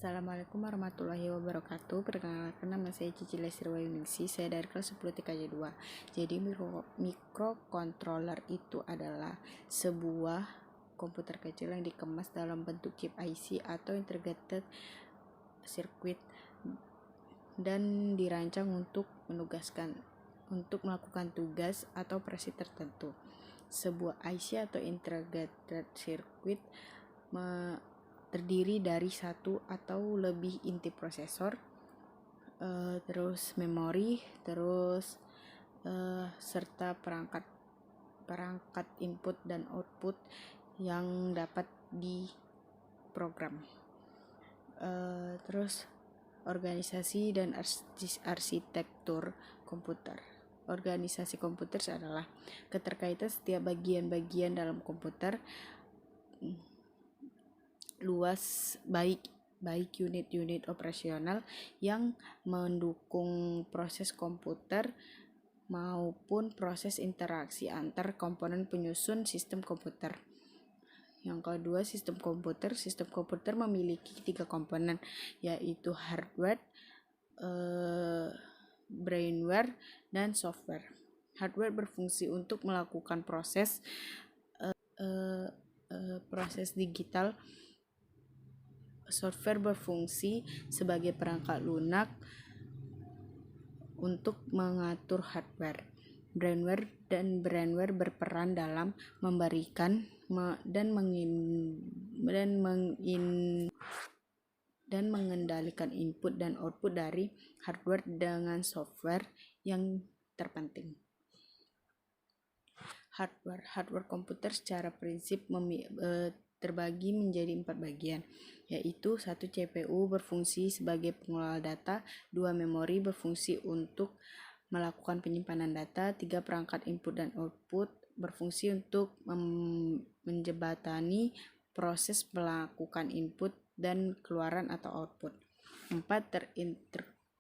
Assalamualaikum warahmatullahi wabarakatuh. Perkenalkan, nama saya Cici Lestri Wayuningsi. Saya dari kelas 10 TKJ 2. Jadi microcontroller itu adalah sebuah komputer kecil yang dikemas dalam bentuk chip IC atau integrated circuit dan dirancang untuk melakukan tugas atau operasi tertentu. Sebuah IC atau integrated circuit terdiri dari satu atau lebih inti prosesor, terus memori, serta perangkat input dan output yang dapat diprogram. Terus organisasi dan arsitektur komputer. Organisasi komputer adalah keterkaitan setiap bagian-bagian dalam komputer, luas baik unit-unit operasional yang mendukung proses komputer maupun proses interaksi antar komponen penyusun sistem komputer. Yang kedua, sistem komputer. Sistem komputer memiliki 3 komponen, yaitu hardware, brainware, dan software. Hardware berfungsi untuk melakukan proses digital. Software berfungsi sebagai perangkat lunak untuk mengatur hardware. Brainware berperan dalam memberikan dan mengendalikan input dan output dari hardware dengan software yang terpenting. Hardware komputer secara prinsip terbagi menjadi 4 bagian, yaitu 1 CPU berfungsi sebagai pengelola data, 2 memori berfungsi untuk melakukan penyimpanan data, 3 perangkat input dan output berfungsi untuk menjembatani proses melakukan input dan keluaran atau output. 4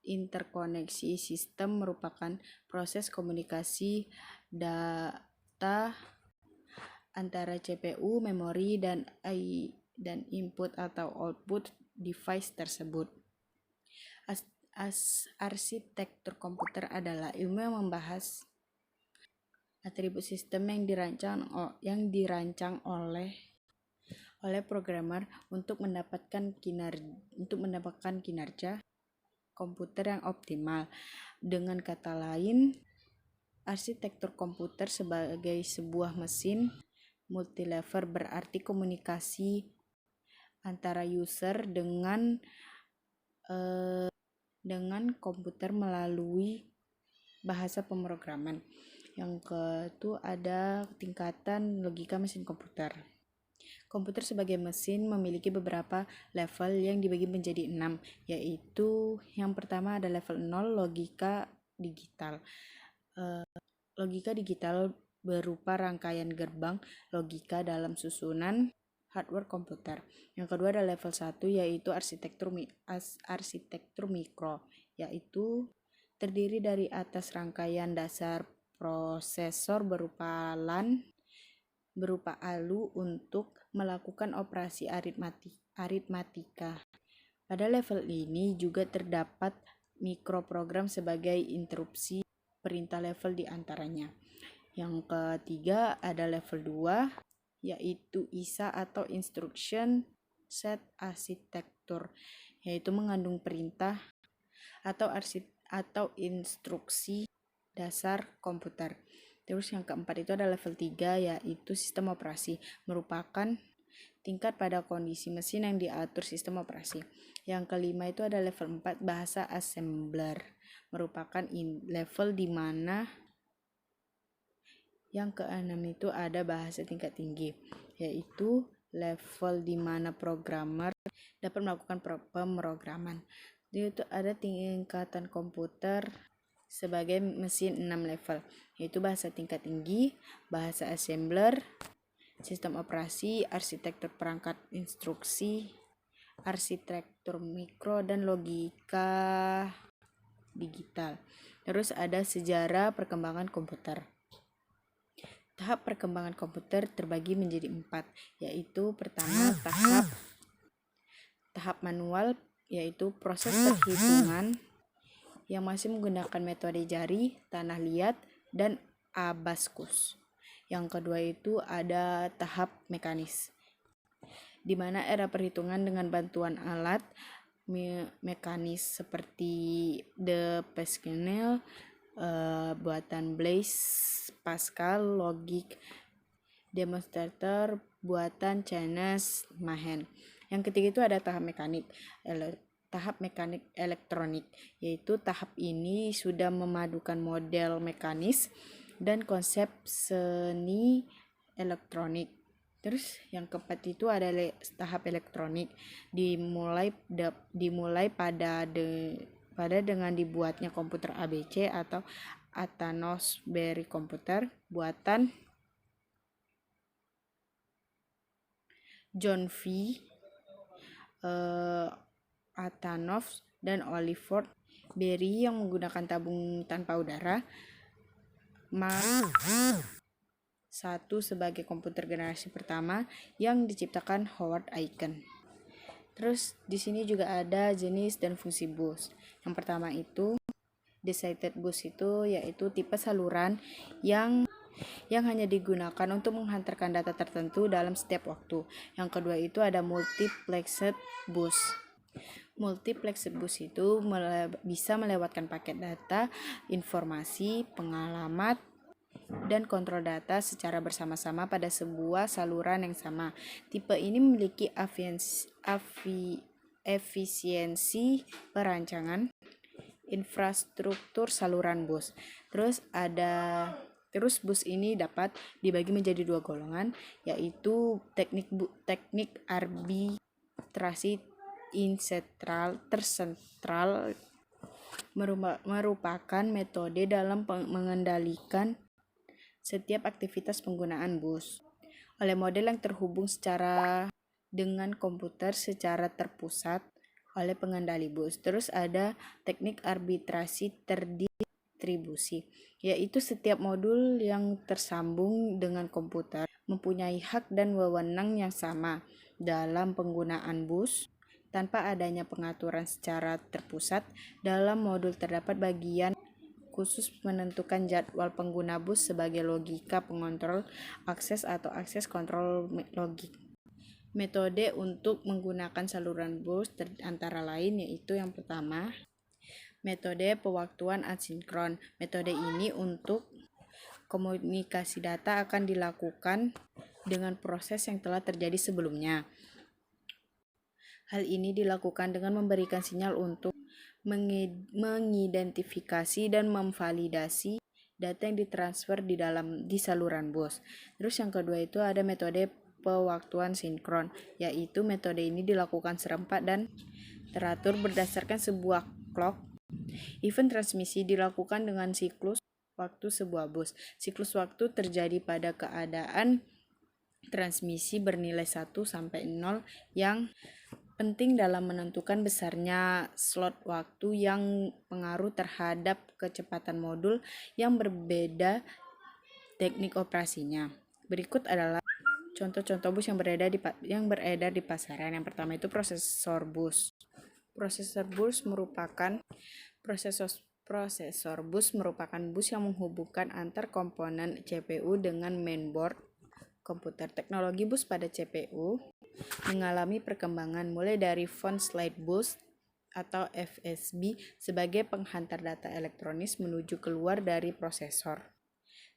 interkoneksi sistem merupakan proses komunikasi data antara CPU, memori, dan input atau output device tersebut. Arsitektur komputer adalah ilmu yang membahas atribut sistem yang dirancang oleh programmer untuk mendapatkan kinerja komputer yang optimal. Dengan kata lain, arsitektur komputer sebagai sebuah mesin multilevel berarti komunikasi antara user dengan komputer melalui bahasa pemrograman. Yang kedua ada tingkatan logika mesin komputer. Komputer sebagai mesin memiliki beberapa level yang dibagi menjadi 6, yaitu yang pertama ada level 0, logika digital. Logika digital berupa rangkaian gerbang logika dalam susunan hardware komputer. Yang kedua ada level 1, yaitu arsitektur mikro, yaitu terdiri dari atas rangkaian dasar prosesor berupa ALU untuk melakukan operasi aritmatika. Pada level ini juga terdapat mikroprogram sebagai interupsi perintah level di antaranya. Yang ketiga ada level 2, yaitu ISA atau Instruction Set Architecture, yaitu mengandung perintah atau instruksi dasar komputer. Terus yang keempat itu ada level 3, yaitu sistem operasi, merupakan tingkat pada kondisi mesin yang diatur sistem operasi. Yang kelima itu ada level 4, bahasa assembler, merupakan level di mana. Yang keenam itu ada bahasa tingkat tinggi, yaitu level di mana programmer dapat melakukan pemrograman. Itu ada tingkatan komputer sebagai mesin 6 level, yaitu bahasa tingkat tinggi, bahasa assembler, sistem operasi, arsitektur perangkat instruksi, arsitektur mikro, dan logika digital. Terus ada sejarah perkembangan komputer. Tahap perkembangan komputer terbagi menjadi 4, yaitu pertama tahap manual, yaitu proses perhitungan yang masih menggunakan metode jari, tanah liat, dan abaskus. Yang kedua itu ada tahap mekanis, di mana era perhitungan dengan bantuan alat mekanis seperti The Pascal, buatan Blaise Pascal, Logic Demonstrator buatan Channes Mahen. Yang ketiga itu ada tahap mekanik elektronik, yaitu tahap ini sudah memadukan model mekanis dan konsep seni elektronik. Terus yang keempat itu ada tahap elektronik, dimulai pada dengan dibuatnya komputer ABC atau Athanos-Berry komputer buatan John V. Athanov dan Oliver Berry yang menggunakan tabung tanpa udara. Mark I sebagai komputer generasi pertama yang diciptakan Howard Aiken. Terus di sini juga ada jenis dan fungsi bus. Yang pertama itu decided bus, itu yaitu tipe saluran yang hanya digunakan untuk menghantarkan data tertentu dalam setiap waktu. Yang kedua itu ada multiplexed bus. Multiplexed bus itu bisa melewatkan paket data, informasi, pengalaman, dan kontrol data secara bersama-sama pada sebuah saluran yang sama. Tipe ini memiliki efisiensi perancangan infrastruktur saluran bus. Terus bus ini dapat dibagi menjadi dua golongan, yaitu teknik arbitrasi tersentral merupakan metode dalam mengendalikan setiap aktivitas penggunaan bus oleh model yang terhubung secara dengan komputer secara terpusat oleh pengendali bus. Terus ada teknik arbitrasi terdistribusi, yaitu setiap modul yang tersambung dengan komputer mempunyai hak dan wewenang yang sama dalam penggunaan bus tanpa adanya pengaturan secara terpusat. Dalam modul terdapat bagian khusus menentukan jadwal pengguna bus sebagai logika pengontrol akses atau akses kontrol logik. Metode untuk menggunakan saluran bus antara lain yaitu yang pertama, metode pewaktuan asinkron. Metode ini untuk komunikasi data akan dilakukan dengan proses yang telah terjadi sebelumnya. Hal ini dilakukan dengan memberikan sinyal untuk mengidentifikasi dan memvalidasi data yang ditransfer di saluran bus. Terus yang kedua itu ada metode pewaktuan sinkron, yaitu metode ini dilakukan serempak dan teratur berdasarkan sebuah clock. Event transmisi dilakukan dengan siklus waktu sebuah bus. Siklus waktu terjadi pada keadaan transmisi bernilai 1 sampai 0 yang penting dalam menentukan besarnya slot waktu yang pengaruh terhadap kecepatan modul yang berbeda teknik operasinya. Berikut adalah contoh-contoh bus yang beredar di pasaran. Yang pertama itu prosesor bus. Prosesor bus merupakan bus yang menghubungkan antar komponen CPU dengan mainboard komputer. Teknologi bus pada CPU mengalami perkembangan mulai dari phone slide bus atau FSB sebagai penghantar data elektronis menuju keluar dari prosesor.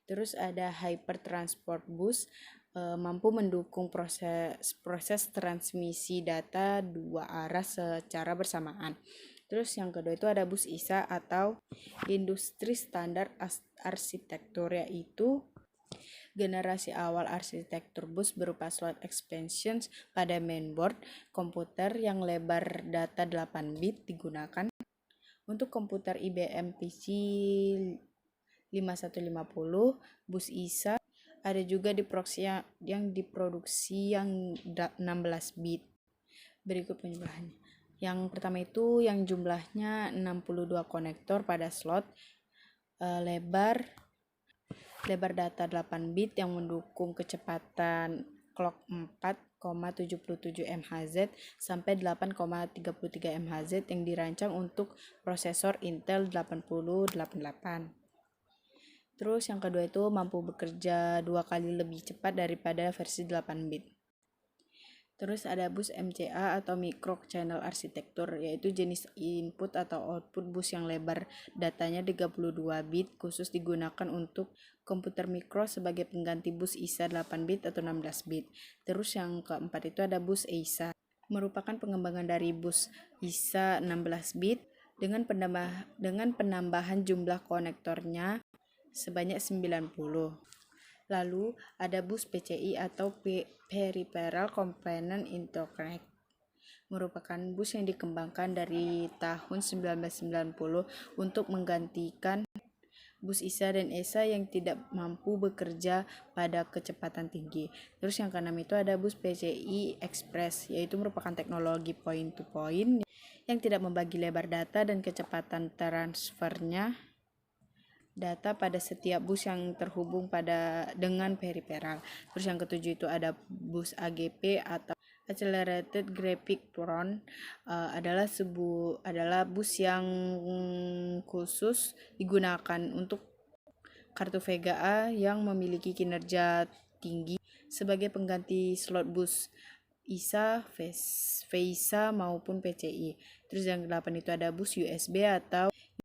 Terus ada hyper transport bus, mampu mendukung proses transmisi data dua arah secara bersamaan. Terus yang kedua itu ada bus ISA atau industri standar arsitektur, yaitu generasi awal arsitektur bus berupa slot expansions pada mainboard komputer yang lebar data 8 bit digunakan. Untuk komputer IBM PC 5150, bus ISA ada juga yang diproduksi yang 16 bit. Berikut penjelasannya. Yang pertama itu yang jumlahnya 62 konektor pada slot, lebar data 8 bit yang mendukung kecepatan clock 4 MHz sampai 8,33 MHz yang dirancang untuk prosesor Intel 8088. Terus yang kedua itu mampu bekerja 2 kali lebih cepat daripada versi 8 bit. Terus ada bus MCA atau Micro Channel Architecture, yaitu jenis input atau output bus yang lebar datanya 32 bit, khusus digunakan untuk komputer mikro sebagai pengganti bus ISA 8 bit atau 16 bit. Terus yang keempat itu ada bus EISA, merupakan pengembangan dari bus ISA 16 bit dengan penambahan jumlah konektornya sebanyak 90. Lalu ada bus PCI atau Peripheral Component Interconnect, merupakan bus yang dikembangkan dari tahun 1990 untuk menggantikan bus ISA dan ESA yang tidak mampu bekerja pada kecepatan tinggi. Terus yang keenam itu ada bus PCI Express, yaitu merupakan teknologi point to point yang tidak membagi lebar data dan kecepatan transfernya data pada setiap bus yang terhubung dengan peripheral. Terus yang ketujuh itu ada bus AGP atau Accelerated Graphic Pattern, adalah bus yang khusus digunakan untuk kartu Vega A yang memiliki kinerja tinggi sebagai pengganti slot bus ISA, VESA maupun PCI. Terus yang 8 itu ada bus USB atau